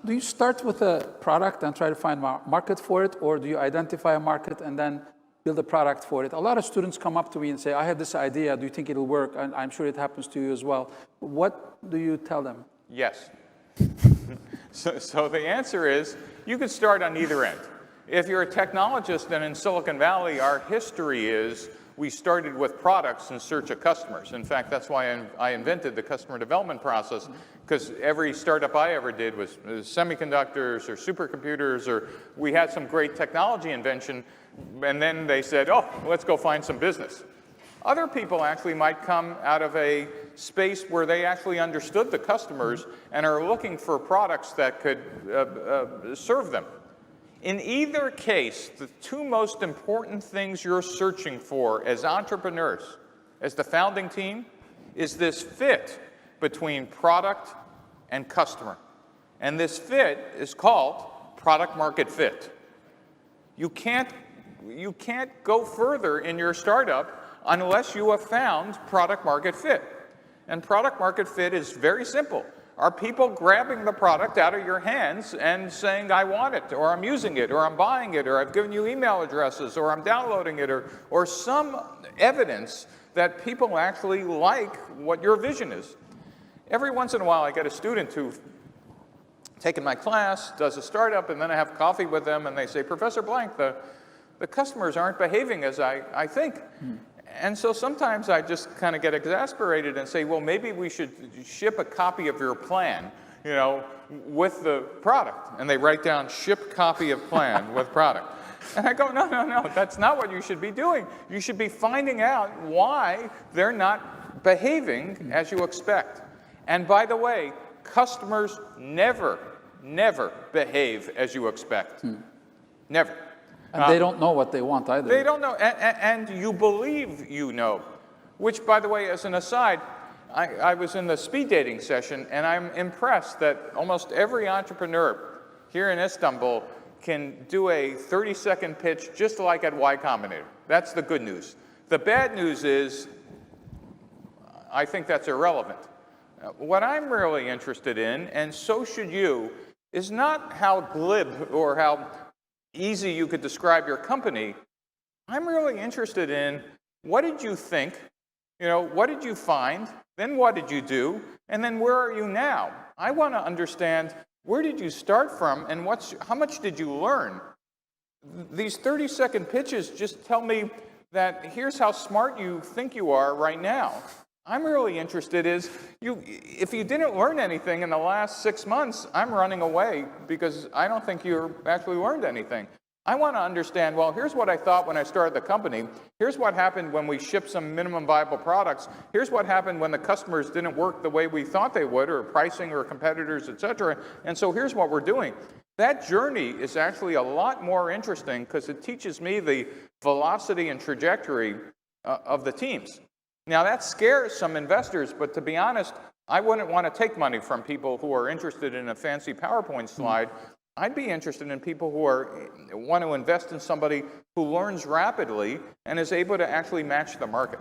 Do you start with a product and try to find market for it, or do you identify a market and then build a product for it? A lot of students come up to me and say, I have this idea, do you think it'll work? And I'm sure it happens to you as well. What do you tell them? Yes. So the answer is, you could start on either end. If you're a technologist, then in Silicon Valley, our history is we started with products in search of customers. In fact, that's why I invented the customer development process, because every startup I ever did was semiconductors or supercomputers, or we had some great technology invention, and then they said, oh, let's go find some business. Other people actually might come out of a space where they actually understood the customers and are looking for products that could serve them. In either case, the two most important things you're searching for as entrepreneurs, as the founding team, is this fit between product and customer. And this fit is called product market fit. You can't go further in your startup unless you have found product market fit. And product market fit is very simple. Are people grabbing the product out of your hands and saying, I want it, or I'm using it, or I'm buying it, or I've given you email addresses, or I'm downloading it, or some evidence that people actually like what your vision is? Every once in a while, I get a student who's taken my class, does a startup, and then I have coffee with them, and they say, Professor Blank, the customers aren't behaving as I think. And so sometimes I just kind of get exasperated and say, well, maybe we should ship a copy of your plan, you know, with the product. And they write down, ship copy of plan with product. And I go, no, that's not what you should be doing. You should be finding out why they're not behaving as you expect. And by the way, customers never behave as you expect. Never. And they don't know what they want either. They don't know, and you believe you know. Which, by the way, as an aside, I was in the speed dating session, and I'm impressed that almost every entrepreneur here in Istanbul can do a 30-second pitch just like at Y Combinator. That's the good news. The bad news is, I think that's irrelevant. What I'm really interested in, and so should you, is not how glib or how easy you could describe your company. I'm really interested in, what did you think? You know, what did you find? Then what did you do? And then where are you now? I want to understand, where did you start from, and how much did you learn? These 30-second pitches just tell me that here's how smart you think you are right now. I'm really interested if you didn't learn anything in the last 6 months, I'm running away because I don't think you actually learned anything. I want to understand, well, here's what I thought when I started the company. Here's what happened when we shipped some minimum viable products. Here's what happened when the customers didn't work the way we thought they would, or pricing, or competitors, et cetera. And so here's what we're doing. That journey is actually a lot more interesting because it teaches me the velocity and trajectory of the teams. Now, that scares some investors, but to be honest, I wouldn't want to take money from people who are interested in a fancy PowerPoint slide. I'd be interested in people who want to invest in somebody who learns rapidly and is able to actually match the market.